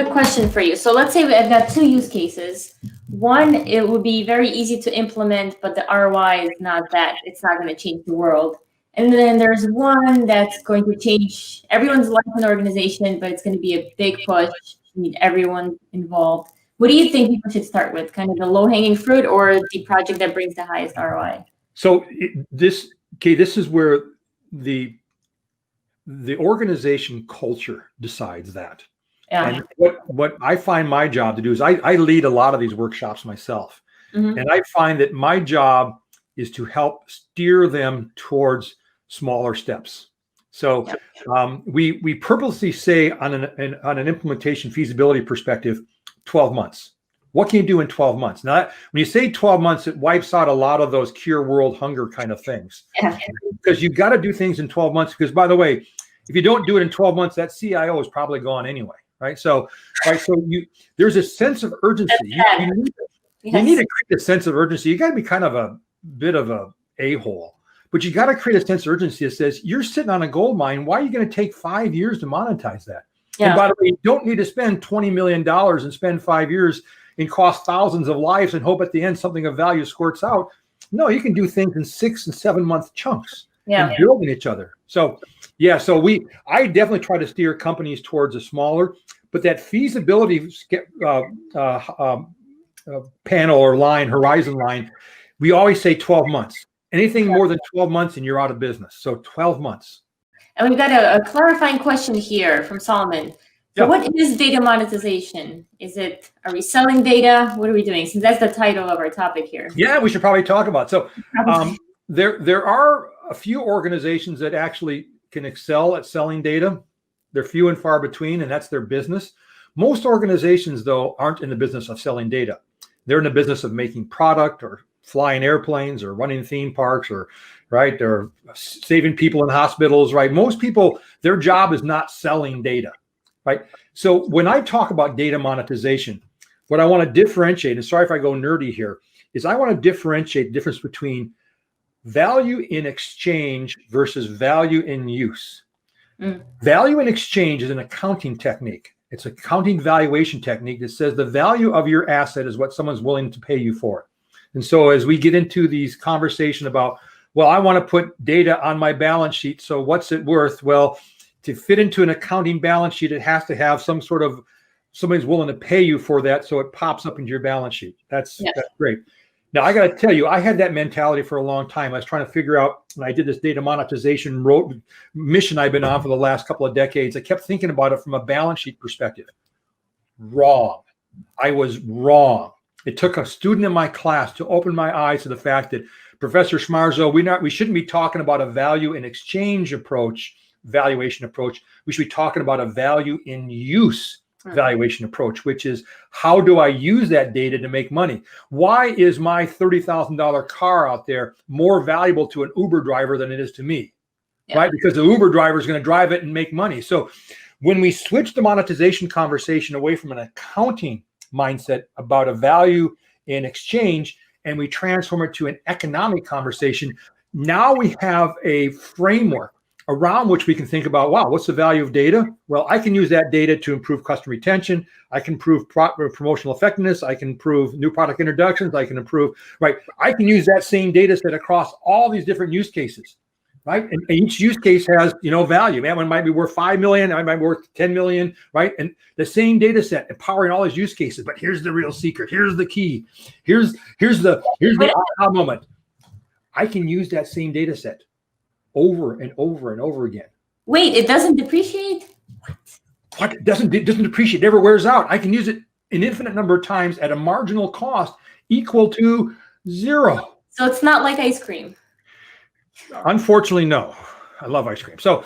quick question for you. So let's say I've got two use cases. One, it would be very easy to implement, but the ROI is not that. It's not going to change the world. And then there's one that's going to change everyone's life in the organization, but it's going to be a big push. You need everyone involved. What do you think people should start with? Kind of the low-hanging fruit or the project that brings the highest ROI? So this is where the organization culture decides that. Yeah. And what I find my job to do is I lead a lot of these workshops myself. Mm-hmm. And I find that my job is to help steer them towards smaller steps. So we purposely say on an implementation feasibility perspective, 12 months. What can you do in 12 months? Now, when you say 12 months, it wipes out a lot of those cure world hunger kind of things. Yeah. Because you've got to do things in 12 months. Because by the way, if you don't do it in 12 months, that CIO is probably gone anyway, right? So there's a sense of urgency. You need to create a sense of urgency. You got to be kind of a bit of a a-hole, but you got to create a sense of urgency that says you're sitting on a gold mine. Why are you going to take 5 years to monetize that? Yeah. And by the way, you don't need to spend $20 million and spend 5 years and cost thousands of lives and hope at the end something of value squirts out. No, you can do things in 6 and 7 month chunks and building each other. So I definitely try to steer companies towards a smaller, but that feasibility panel or line, horizon line, we always say 12 months. Anything more than 12 months and you're out of business. So 12 months. And we've got a clarifying question here from Solomon. So what is data monetization? Are we selling data? What are we doing? Since that's the title of our topic here. Yeah, we should probably talk about it. So there are a few organizations that actually can excel at selling data. They're few and far between, and that's their business. Most organizations, though, aren't in the business of selling data. They're in the business of making product or flying airplanes or running theme parks or they're saving people in hospitals, right? Most people, their job is not selling data, right? So when I talk about data monetization, what I want to differentiate, and sorry if I go nerdy here, is I want to differentiate the difference between value in exchange versus value in use. Value in exchange is an accounting technique. It's an accounting valuation technique that says the value of your asset is what someone's willing to pay you for. And so as we get into these conversation about, well, I want to put data on my balance sheet, so what's it worth? Well, to fit into an accounting balance sheet, it has to have some sort of, somebody's willing to pay you for that, so it pops up into your balance sheet. That's great. Now, I got to tell you, I had that mentality for a long time. I was trying to figure out, when I did this data monetization mission I've been on for the last couple of decades, I kept thinking about it from a balance sheet perspective. Wrong. I was wrong. It took a student in my class to open my eyes to the fact that, Professor Schmarzo, we shouldn't be talking about a value in exchange approach, valuation approach. We should be talking about a value in use valuation approach, which is, how do I use that data to make money? Why is my $30,000 car out there more valuable to an Uber driver than it is to me? Right? Because the Uber driver is going to drive it and make money. So when we switch the monetization conversation away from an accounting mindset about a value in exchange, and we transform it to an economic conversation, now we have a framework around which we can think about, wow, what's the value of data? Well, I can use that data to improve customer retention. I can improve promotional effectiveness. I can improve new product introductions. I can improve, I can use that same data set across all these different use cases, right? And each use case has, value. That one might be worth 5 million. I might be worth 10 million, right? And the same data set empowering all these use cases. But here's the real secret. Here's the key. Here's the aha moment. I can use that same data set over and over and over again. Wait, it doesn't depreciate? What? It doesn't depreciate. It never wears out. I can use it an infinite number of times at a marginal cost equal to 0. So it's not like ice cream. Unfortunately, no. I love ice cream. So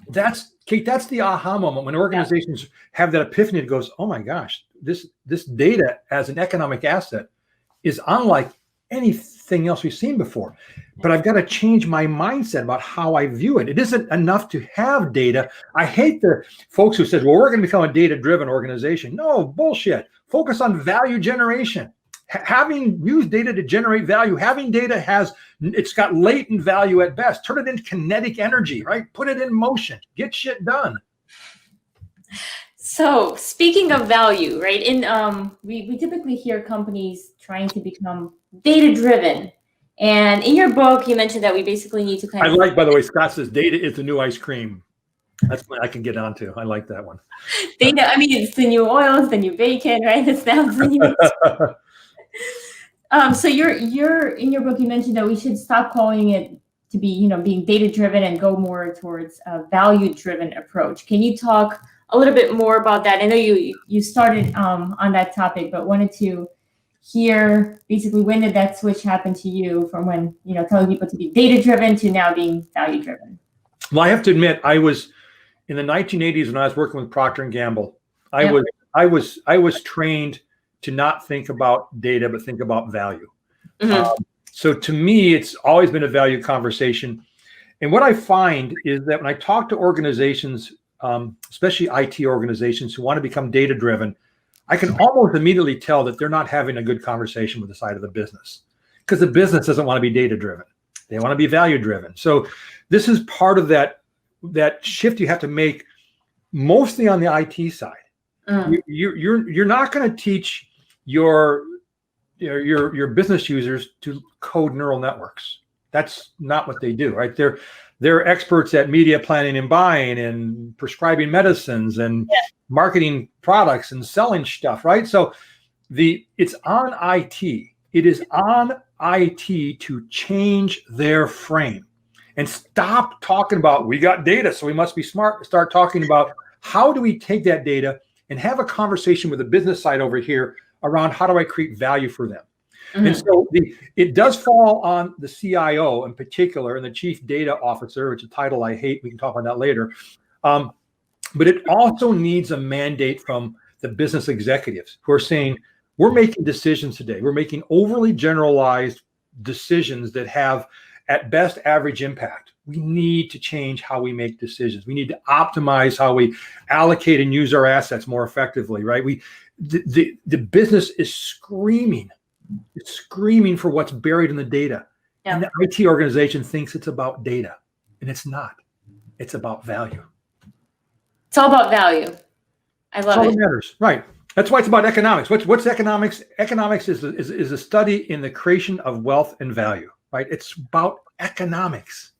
that's the aha moment when organizations have that epiphany. It goes, oh my gosh, this data as an economic asset is unlike anything else we've seen before. But I've got to change my mindset about how I view it. It isn't enough to have data. I hate the folks who said, well, we're going to become a data-driven organization. No, bullshit. Focus on value generation. Having used data to generate value, having data it's got latent value at best. Turn it into kinetic energy, right? Put it in motion. Get shit done. So speaking of value, right? We typically hear companies trying to become data driven. And in your book, you mentioned that we basically need to kind I of like, by the way, Scott says data is the new ice cream. That's what I can get onto. I like that one. data. I mean, it's the new oil, it's the new bacon, right? It's now the new. So you're in your book, you mentioned that we should stop calling it to be, being data driven and go more towards a value driven approach. Can you talk a little bit more about that? I know you started on that topic, but wanted to hear basically when did that switch happen to you from when, telling people to be data driven to now being value driven? Well, I have to admit, I was in the 1980s when I was working with Procter and Gamble. I was trained to not think about data, but think about value. Mm-hmm. So to me, it's always been a value conversation. And what I find is that when I talk to organizations, especially IT organizations who want to become data driven, I can almost immediately tell that they're not having a good conversation with the side of the business, because the business doesn't want to be data driven. They want to be value driven. So this is part of that shift you have to make, mostly on the IT side. You're not going to teach your business users to code neural networks. That's not what they do, right? They're experts at media planning and buying and prescribing medicines and marketing products and selling stuff, right? So it's on IT. It is on IT to change their frame and stop talking about, we got data, so we must be smart. Start talking about, how do we take that data and have a conversation with the business side over here around, how do I create value for them? Mm-hmm. And so it does fall on the CIO in particular, and the chief data officer, which is a title I hate. We can talk about that later. But it also needs a mandate from the business executives who are saying, we're making decisions today. We're making overly generalized decisions that have, at best, average impact. We need to change how we make decisions. We need to optimize how we allocate and use our assets more effectively, right? The business is screaming. It's screaming for what's buried in the data. Yeah. And the IT organization thinks it's about data, and it's not. It's about value. It's all about value. I love it. All that matters, right? That's why it's about economics. What's economics? Economics is a study in the creation of wealth and value, right? It's about economics.